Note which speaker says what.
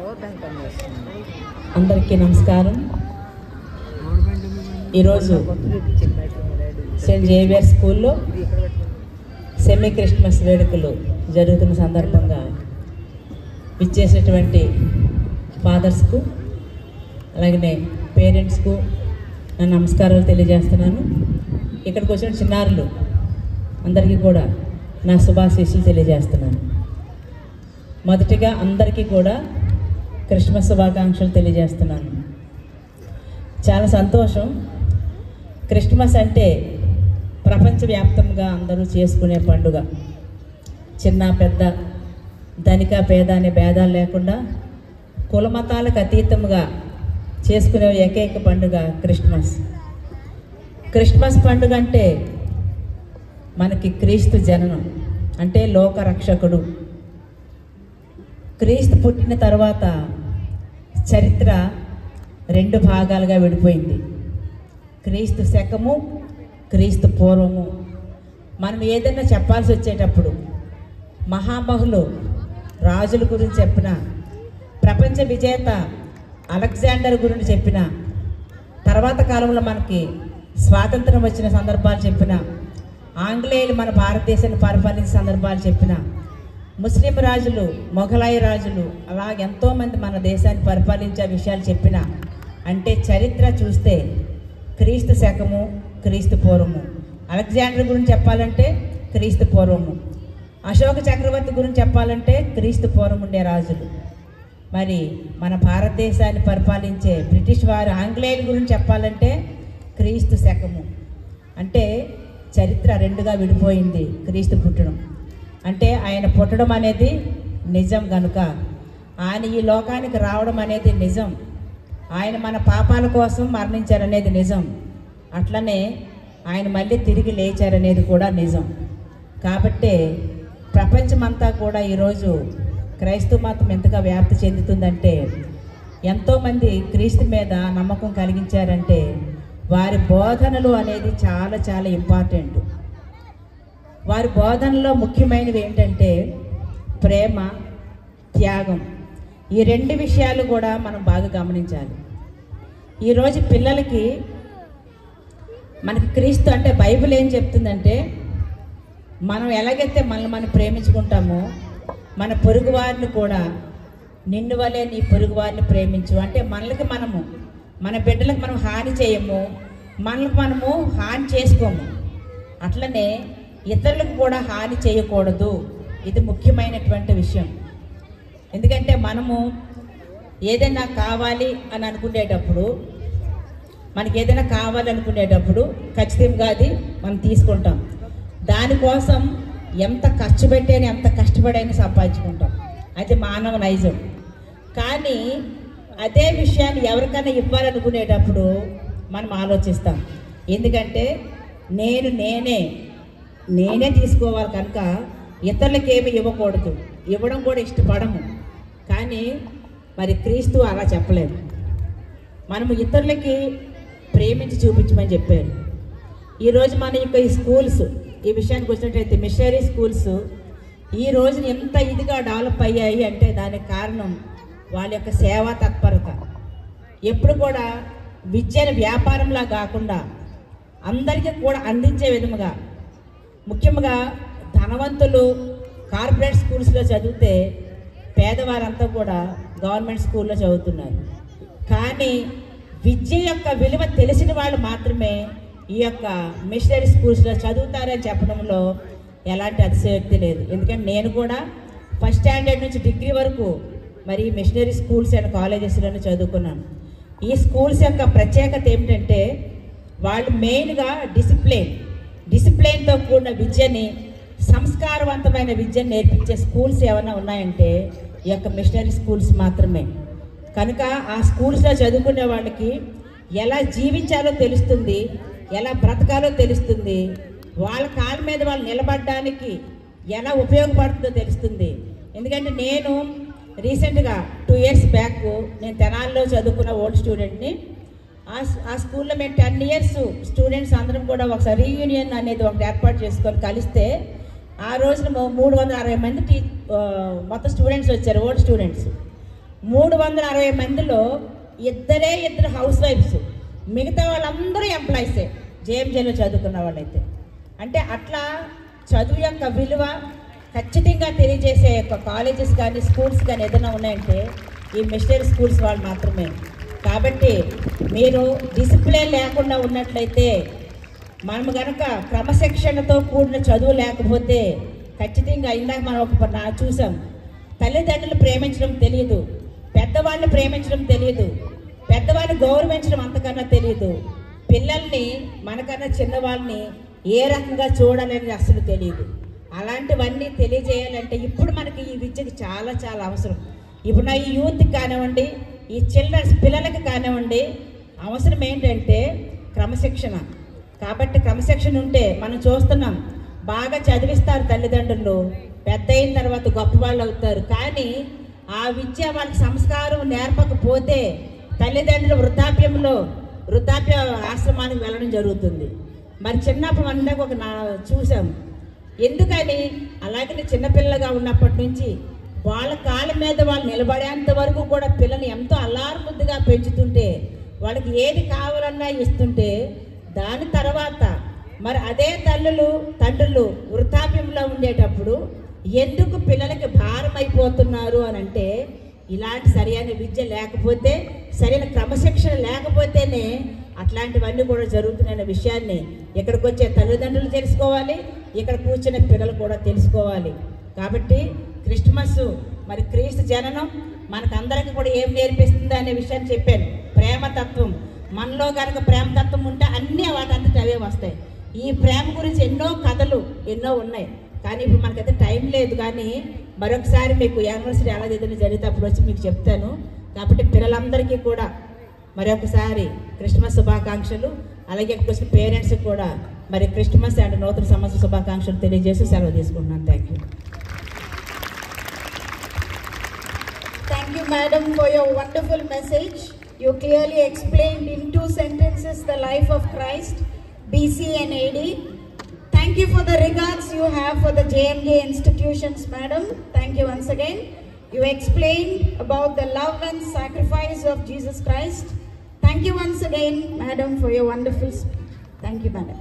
Speaker 1: అందరికీ నమస్కారం. ఈరోజు సెయింట్ జేవియర్ స్కూల్లో సెమీ క్రిస్మస్ వేడుకలు జరుగుతున్న సందర్భంగా ఇచ్చేసేటువంటి ఫాదర్స్కు అలాగే పేరెంట్స్కు నా నమస్కారాలు తెలియజేస్తున్నాను. ఇక్కడికి వచ్చిన చిన్నారులు అందరికీ కూడా నా శుభాశీస్సులు తెలియజేస్తున్నాను. మొదటిగా అందరికీ కూడా క్రిస్మస్ శుభాకాంక్షలు తెలియజేస్తున్నాను. చాలా సంతోషం. క్రిస్మస్ అంటే ప్రపంచవ్యాప్తంగా అందరూ చేసుకునే పండుగ. చిన్న పెద్ద ధనిక పేద అనే భేదాలు లేకుండా కులమతాలకు అతీతంగా చేసుకునే ఏకైక పండుగ క్రిస్మస్. క్రిస్మస్ పండుగ అంటే మనకి క్రీస్తు జననం, అంటే లోకరక్షకుడు. క్రీస్తు పుట్టిన తర్వాత చరిత్ర రెండు భాగాలుగా విడిపోయింది. క్రీస్తు శకము, క్రీస్తు పూర్వము. మనం ఏదైనా చెప్పాల్సి వచ్చేటప్పుడు మహామహులు రాజుల గురించి చెప్పిన, ప్రపంచ విజేత అలెగ్జాండర్ గురించి చెప్పిన, తర్వాత కాలంలో మనకి స్వాతంత్రం వచ్చిన సందర్భాలు చెప్పిన, ఆంగ్లేయులు మన భారతదేశాన్ని పరిపాలించిన సందర్భాలు చెప్పిన, ముస్లిం రాజులు, మొఘలాయి రాజులు, అలా ఎంతోమంది మన దేశాన్ని పరిపాలించే విషయాలు చెప్పిన, అంటే చరిత్ర చూస్తే క్రీస్తు శకము, క్రీస్తు పూర్వము. అలెగ్జాండర్ గురించి చెప్పాలంటే క్రీస్తు పూర్వము. అశోక చక్రవర్తి గురించి చెప్పాలంటే క్రీస్తు పూర్వం ఉండే రాజులు. మరి మన భారతదేశాన్ని పరిపాలించే బ్రిటిష్ వారు, ఆంగ్లేయుల గురించి చెప్పాలంటే క్రీస్తు శకము. అంటే చరిత్ర రెండుగా విడిపోయింది. క్రీస్తు పుట్టడం అంటే ఆయన పుట్టడం అనేది నిజం కనుక, ఆయన ఈ లోకానికి రావడం అనేది నిజం, ఆయన మన పాపాల కోసం మరణించారనేది నిజం, అట్లనే ఆయన మళ్ళీ తిరిగి లేచారనేది కూడా నిజం. కాబట్టే ప్రపంచమంతా కూడా ఈరోజు క్రైస్తవ మతం ఎంతగా వ్యాప్తి చెందుతుందంటే, ఎంతోమంది క్రీస్తు మీద నమ్మకం కలిగించారంటే వారి బోధనలు అనేది చాలా చాలా ఇంపార్టెంట్. వారి బోధనలో ముఖ్యమైనవి ఏంటంటే ప్రేమ, త్యాగం. ఈ రెండు విషయాలు కూడా మనం బాగా గమనించాలి. ఈరోజు పిల్లలకి మనకి క్రీస్తు అంటే బైబిల్ ఏం చెప్తుందంటే, మనం ఎలాగైతే మనల్ని మనం ప్రేమించుకుంటామో మన పొరుగు వారిని కూడా నిన్ను వలే నీ పొరుగు వారిని ప్రేమించు. అంటే మనకి మనము, మన బిడ్డలకు మనం హాని చేయము, మనకు మనము హాని చేసుకోము. అట్లనే ఇతరులకు కూడా హాని చేయకూడదు. ఇది ముఖ్యమైనటువంటి విషయం. ఎందుకంటే మనము ఏదైనా కావాలి అని అనుకునేటప్పుడు, మనకి ఏదైనా కావాలనుకునేటప్పుడు ఖచ్చితంగా అది మనం తీసుకుంటాం. దానికోసం ఎంత ఖర్చు పెట్టైనా, ఎంత కష్టపడైనా సంపాదించుకుంటాం. అది మానవ నైజం. కానీ అదే విషయాన్ని ఎవరికైనా ఇవ్వాలనుకునేటప్పుడు మనం ఆలోచిస్తాం. ఎందుకంటే నేనే తీసుకోవాలి కనుక ఇతరులకు ఏమి ఇవ్వకూడదు, ఇవ్వడం కూడా ఇష్టపడము. కానీ మరి క్రీస్తు అలా చెప్పలేదు. మనము ఇతరులకి ప్రేమించి చూపించమని చెప్పారు. ఈరోజు మన యొక్క ఈ స్కూల్స్, ఈ విషయానికి వచ్చినట్లయితే మిషనరీ స్కూల్స్ ఈ రోజున ఎంత ఇదిగా డెవలప్ అయ్యాయి అంటే దానికి కారణం వాళ్ళ యొక్క సేవా తత్పరత. ఎప్పుడు కూడా విద్యను వ్యాపారంలా కాకుండా అందరికీ కూడా అందించే విధముగా, ముఖ్యంగా ధనవంతులు కార్పొరేట్ స్కూల్స్లో చదివితే పేదవారంతా కూడా గవర్నమెంట్ స్కూల్లో చదువుతున్నారు. కానీ విద్య యొక్క విలువ తెలిసిన వాళ్ళు మాత్రమే ఈ యొక్క మిషనరీ స్కూల్స్లో చదువుతారని చెప్పడంలో ఎలాంటి అతిశయోక్తి లేదు. ఎందుకంటే నేను కూడా ఫస్ట్ స్టాండర్డ్ నుంచి డిగ్రీ వరకు మరి మిషనరీ స్కూల్స్ అండ్ కాలేజెస్లోనే చదువుకున్నాను. ఈ స్కూల్స్ యొక్క ప్రత్యేకత ఏమిటంటే వాళ్ళు మెయిన్గా డిసిప్లైన్తో కూడిన విద్యని, సంస్కారవంతమైన విద్యను నేర్పించే స్కూల్స్ ఏమైనా ఉన్నాయంటే ఈ యొక్క మిషనరీ స్కూల్స్ మాత్రమే. కనుక ఆ స్కూల్స్లో చదువుకునే వాళ్ళకి ఎలా జీవించాలో తెలుస్తుంది, ఎలా బ్రతకాలో తెలుస్తుంది, వాళ్ళ కాళ్ళ మీద వాళ్ళు నిలబడడానికి ఎలా ఉపయోగపడుతుందో తెలుస్తుంది. ఎందుకంటే నేను రీసెంట్గా 2 years బ్యాక్ నేను తెనాలిలో చదువుకున్న ఓల్డ్ స్టూడెంట్ని. ఆ స్కూల్లో మేము 10 years స్టూడెంట్స్ అందరం కూడా ఒకసారి రీయూనియన్ అనేది ఒకటి ఏర్పాటు చేసుకొని కలిస్తే ఆ రోజున 360 మంది మొత్తం స్టూడెంట్స్ వచ్చారు, ఓల్డ్ స్టూడెంట్స్. 360 మందిలో ఇద్దరు హౌస్ వైఫ్స్, మిగతా వాళ్ళందరూ ఎంప్లాయీసే జేఎంజేలో చదువుకున్న వాళ్ళైతే. అంటే అట్లా చదువు యొక్క విలువ ఖచ్చితంగా తెలియజేసే యొక్క కాలేజెస్ కానీ స్కూల్స్ కానీ ఏదైనా ఉన్నాయంటే ఈ మిషనరీ స్కూల్స్ వాళ్ళు మాత్రమే. కాబట్టి మీరు డిసిప్లిన్ లేకుండా ఉన్నట్లయితే, మనం కనుక క్రమశిక్షణతో కూడిన చదువు లేకపోతే ఖచ్చితంగా ఇందాక మనం చూసాం, తల్లిదండ్రులు ప్రేమించడం తెలియదు, పెద్దవాళ్ళని ప్రేమించడం తెలియదు, పెద్దవాళ్ళని గౌరవించడం అంతకన్నా తెలియదు, పిల్లల్ని మనకన్నా చిన్నవాళ్ళని ఏ రకంగా చూడాలనేది అసలు తెలియదు. అలాంటివన్నీ తెలియజేయాలంటే ఇప్పుడు మనకి ఈ విద్యకి చాలా చాలా అవసరం. ఇప్పుడు ఈ యూత్కి కానివ్వండి, ఈ చిల్డ్రన్స్ పిల్లలకి కానివ్వండి, అవసరం ఏంటంటే క్రమశిక్షణ. కాబట్టి క్రమశిక్షణ ఉంటే మనం చూస్తున్నాం, బాగా చదివిస్తారు తల్లిదండ్రులు, పెద్ద అయిన తర్వాత గొప్పవాళ్ళు అవుతారు. కానీ ఆ విద్య వాళ్ళకి సంస్కారం నేర్పకపోతే తల్లిదండ్రులు వృద్ధాప్య ఆశ్రమానికి వెళ్ళడం జరుగుతుంది. మరి చిన్నప్పుడు అందరికి చూసాం. ఎందుకని అలాగే చిన్నపిల్లగా ఉన్నప్పటి నుంచి వాళ్ళ కాళ్ళ మీద వాళ్ళు నిలబడేంత వరకు కూడా పిల్లల్ని ఎంతో అల్లారుముద్దుగా పెంచుతుంటే, వాళ్ళకి ఏది కావాలన్నా ఇస్తుంటే, దాని తర్వాత మరి అదే తండ్రులు వృద్ధాప్యంలో ఉండేటప్పుడు ఎందుకు పిల్లలకి భారం అయిపోతున్నారు అని అంటే, ఇలాంటి సరైన విద్య లేకపోతే, సరైన క్రమశిక్షణ లేకపోతేనే అట్లాంటివన్నీ కూడా జరుగుతున్న విషయాన్ని ఇక్కడికి వచ్చే తల్లిదండ్రులు తెలుసుకోవాలి, ఇక్కడ కూర్చునే పిల్లలు కూడా తెలుసుకోవాలి. కాబట్టి క్రిస్మస్ మరి క్రీస్తు జననం మనకందరికీ కూడా ఏం నేర్పిస్తుంది అనే విషయాన్ని చెప్పాను. ప్రేమతత్వం, మనలో కనుక ప్రేమతత్వం ఉంటే అన్నీ వాటంతట అవే వస్తాయి. ఈ ప్రేమ గురించి ఎన్నో కథలు ఎన్నో ఉన్నాయి, కానీ ఇప్పుడు మనకైతే టైం లేదు. కానీ మరొకసారి మీకు యానివర్సరీ ఎలా ఏదైనా జరిగితే అప్పుడు వచ్చి మీకు చెప్తాను. కాబట్టి పిల్లలందరికీ కూడా మరొకసారి క్రిస్మస్ శుభాకాంక్షలు, అలాగే వచ్చిన పేరెంట్స్కి కూడా మరి క్రిస్మస్ అండ్ నూతన సంవత్సర శుభాకాంక్షలు తెలియజేసి సెలవు తీసుకుంటున్నాను. Thank you.
Speaker 2: Thank you, madam, for your wonderful message. You clearly explained in 2 sentences the life of Christ, BC and AD. Thank you for the regards you have for the JMJ institutions, madam. Thank you once again. You explained about the love and sacrifice of Jesus Christ. Thank you once again, madam, for your wonderful speech. Thank you, madam.